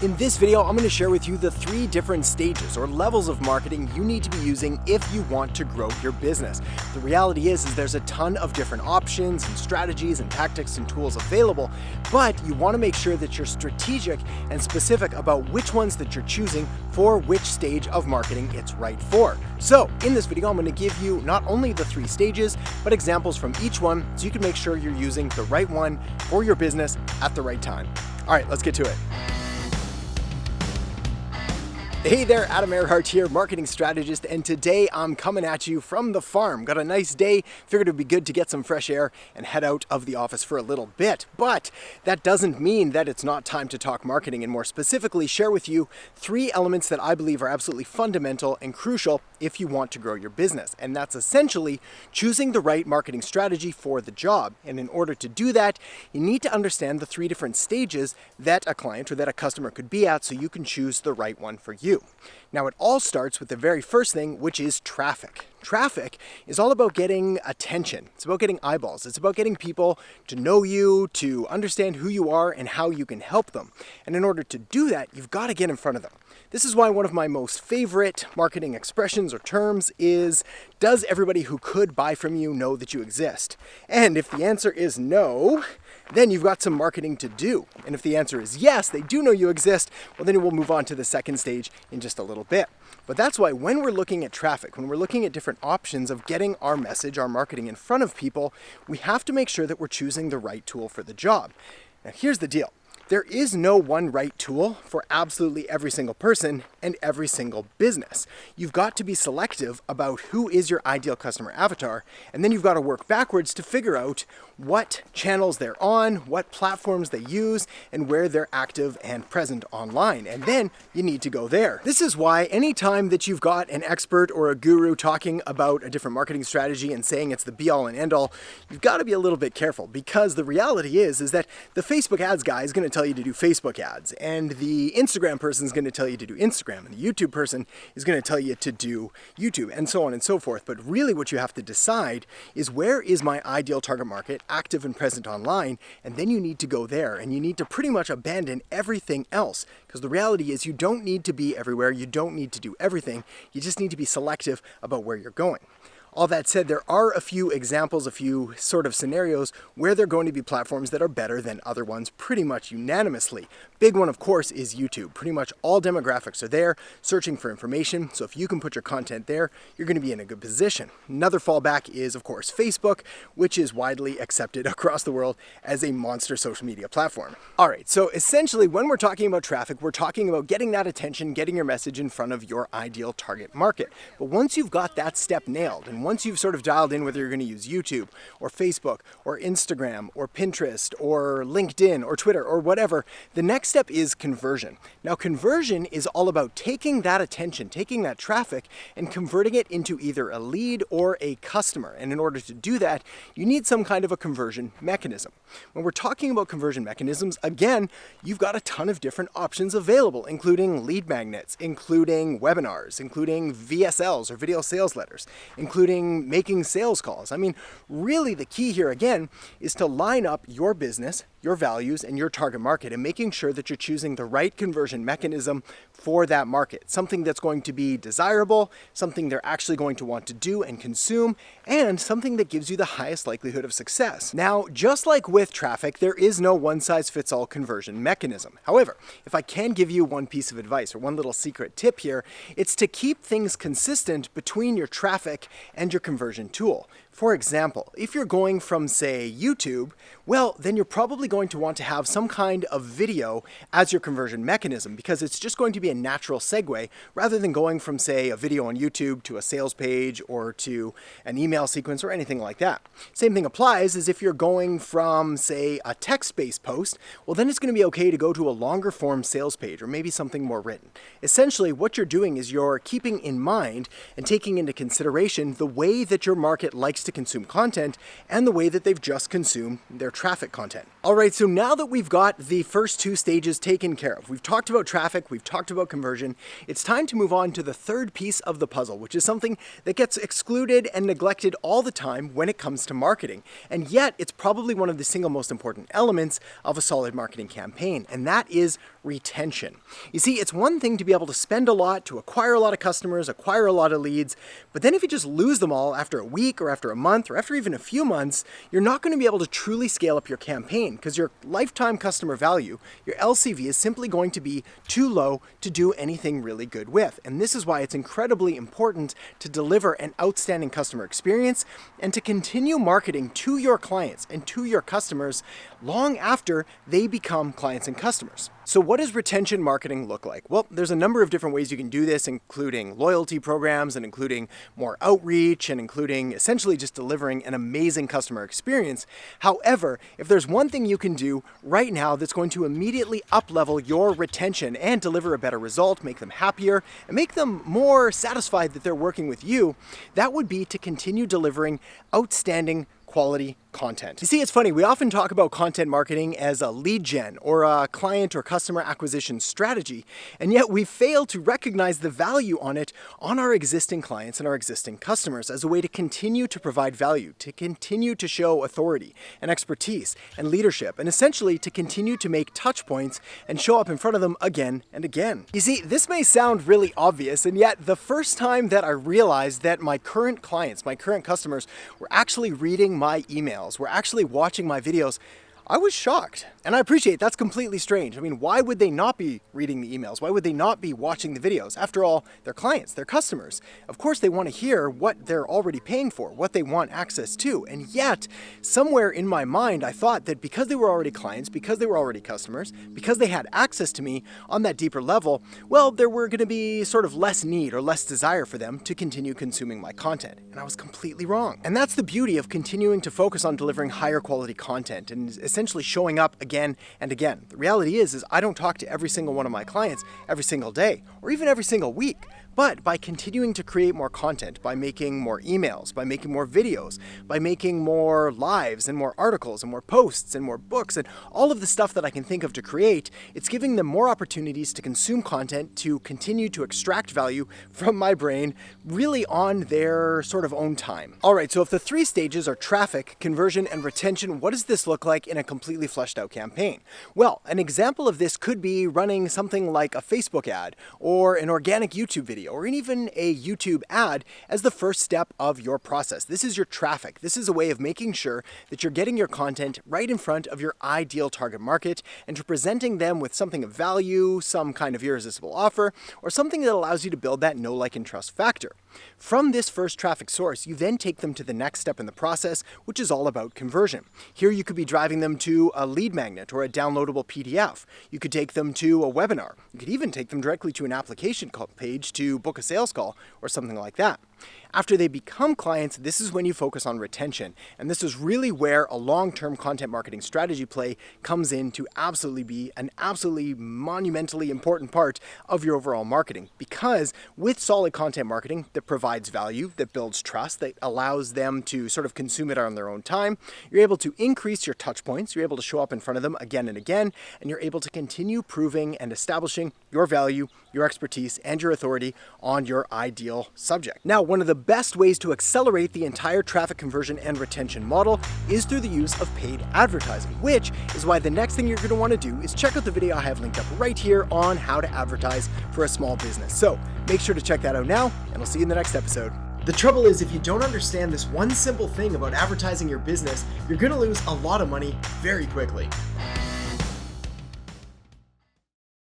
In this video, I'm going to share with you the 3 different stages or levels of marketing you need to be using if you want to grow your business. The reality is there's a ton of different options and strategies and tactics and tools available, but you want to make sure that you're strategic and specific about which ones that you're choosing for which stage of marketing it's right for. So in this video, I'm going to give you not only the 3 stages, but examples from each one so you can make sure you're using the right one for your business at the right time. All right, let's get to it. Hey there, Adam Erhart here, marketing strategist, and today I'm coming at you from the farm. Got a nice day, figured it'd be good to get some fresh air and head out of the office for a little bit. But that doesn't mean that it's not time to talk marketing and more specifically share with you 3 elements that I believe are absolutely fundamental and crucial if you want to grow your business. And that's essentially choosing the right marketing strategy for the job. And in order to do that, you need to understand the 3 different stages that a client or that a customer could be at so you can choose the right one for you. Now, it all starts with the very first thing, which is traffic. Traffic is all about getting attention. It's about getting eyeballs. It's about getting people to know you, to understand who you are and how you can help them. And in order to do that, you've got to get in front of them. This is why one of my most favorite marketing expressions or terms is, does everybody who could buy from you know that you exist? And if the answer is no, then you've got some marketing to do. And if the answer is yes, they do know you exist, well, then we'll move on to the second stage in just a little bit. But that's why when we're looking at traffic, when we're looking at different options of getting our message, our marketing in front of people, we have to make sure that we're choosing the right tool for the job. Now, here's the deal. There is no one right tool for absolutely every single person and every single business. You've got to be selective about who is your ideal customer avatar, and then you've got to work backwards to figure out what channels they're on, what platforms they use, and where they're active and present online. And then you need to go there. This is why anytime that you've got an expert or a guru talking about a different marketing strategy and saying it's the be-all and end-all, you've got to be a little bit careful, because the reality is that the Facebook ads guy is going to tell you to do Facebook ads, and the Instagram person is going to tell you to do Instagram, and the YouTube person is going to tell you to do YouTube, and so on and so forth. But really what you have to decide is, where is my ideal target market active and present online? And then you need to go there, and you need to pretty much abandon everything else, because the reality is you don't need to be everywhere, you don't need to do everything, you just need to be selective about where you're going. All that said, there are a few examples, a few sort of scenarios where there are going to be platforms that are better than other ones pretty much unanimously. Big one, of course, is YouTube. Pretty much all demographics are there, searching for information. So if you can put your content there, you're going to be in a good position. Another fallback is, of course, Facebook, which is widely accepted across the world as a monster social media platform. All right, so essentially when we're talking about traffic, we're talking about getting that attention, getting your message in front of your ideal target market. But once you've got that step nailed, and once you've sort of dialed in whether you're going to use YouTube or Facebook or Instagram or Pinterest or LinkedIn or Twitter or whatever, the next step is conversion. Now, conversion is all about taking that attention, taking that traffic, and converting it into either a lead or a customer. And in order to do that, you need some kind of a conversion mechanism. When we're talking about conversion mechanisms, again, you've got a ton of different options available, including lead magnets, including webinars, including VSLs or video sales letters, including making sales calls. I mean, really the key here again is to line up your business, your values, and your target market, and making sure that you're choosing the right conversion mechanism for that market. Something that's going to be desirable, something they're actually going to want to do and consume, and something that gives you the highest likelihood of success. Now, just like with traffic, there is no one-size-fits-all conversion mechanism. However, if I can give you one piece of advice or one little secret tip here, it's to keep things consistent between your traffic and your conversion tool. For example, if you're going from, say, YouTube, well, then you're probably going to want to have some kind of video as your conversion mechanism, because it's just going to be a natural segue rather than going from, say, a video on YouTube to a sales page or to an email sequence or anything like that. Same thing applies as if you're going from, say, a text-based post, well, then it's going to be okay to go to a longer form sales page or maybe something more written. Essentially, what you're doing is you're keeping in mind and taking into consideration the way that your market likes to consume content and the way that they've just consumed their traffic content. All right, so now that we've got the first two stages taken care of, we've talked about traffic, we've talked about conversion, it's time to move on to the third piece of the puzzle, which is something that gets excluded and neglected all the time when it comes to marketing. And yet, it's probably one of the single most important elements of a solid marketing campaign, and that is retention. You see, it's one thing to be able to spend a lot, to acquire a lot of customers, acquire a lot of leads, but then if you just lose them all after a week or after a month or after even a few months, you're not going to be able to truly scale up your campaign because your lifetime customer value, your LCV, is simply going to be too low to do anything really good with. And this is why it's incredibly important to deliver an outstanding customer experience and to continue marketing to your clients and to your customers long after they become clients and customers. So what does retention marketing look like? Well, there's a number of different ways you can do this, including loyalty programs and including more outreach and including essentially just delivering an amazing customer experience. However, if there's one thing you can do right now that's going to immediately up-level your retention and deliver a better result, make them happier, and make them more satisfied that they're working with you, that would be to continue delivering outstanding quality content. You see, it's funny, we often talk about content marketing as a lead gen or a client or customer acquisition strategy, and yet we fail to recognize the value on it on our existing clients and our existing customers as a way to continue to provide value, to continue to show authority and expertise and leadership, and essentially to continue to make touch points and show up in front of them again and again. You see, this may sound really obvious, and yet the first time that I realized that my current clients, my current customers, were actually reading my emails, were actually watching my videos, I was shocked. And I appreciate that's completely strange. I mean, why would they not be reading the emails? Why would they not be watching the videos? After all, they're clients, they're customers. Of course, they want to hear what they're already paying for, what they want access to. And yet, somewhere in my mind, I thought that because they were already clients, because they were already customers, because they had access to me on that deeper level, well, there were going to be sort of less need or less desire for them to continue consuming my content. And I was completely wrong. And that's the beauty of continuing to focus on delivering higher quality content and essentially showing up again and again. The reality is I don't talk to every single one of my clients every single day or even every single week. But by continuing to create more content, by making more emails, by making more videos, by making more lives and more articles and more posts and more books and all of the stuff that I can think of to create, it's giving them more opportunities to consume content, to continue to extract value from my brain really on their sort of own time. All right, so if the three stages are traffic, conversion, and retention, what does this look like in a completely fleshed out campaign? Well, an example of this could be running something like a Facebook ad or an organic YouTube video or even a YouTube ad as the first step of your process. This is your traffic. This is a way of making sure that you're getting your content right in front of your ideal target market and you're presenting them with something of value, some kind of irresistible offer, or something that allows you to build that know, like, and trust factor. From this first traffic source, you then take them to the next step in the process, which is all about conversion. Here you could be driving them to a lead magnet or a downloadable PDF. You could take them to a webinar. You could even take them directly to an application page to book a sales call or something like that. After they become clients, this is when you focus on retention. And this is really where a long-term content marketing strategy play comes in to absolutely be an absolutely monumentally important part of your overall marketing. Because with solid content marketing that provides value, that builds trust, that allows them to sort of consume it on their own time, you're able to increase your touch points, you're able to show up in front of them again and again, and you're able to continue proving and establishing your value, your expertise, and your authority on your ideal subject. Now, one of the best ways to accelerate the entire traffic conversion and retention model is through the use of paid advertising, which is why the next thing you're going to want to do is check out the video I have linked up right here on how to advertise for a small business. So make sure to check that out now, and I'll see you in the next episode. The trouble is, if you don't understand this one simple thing about advertising your business, you're going to lose a lot of money very quickly.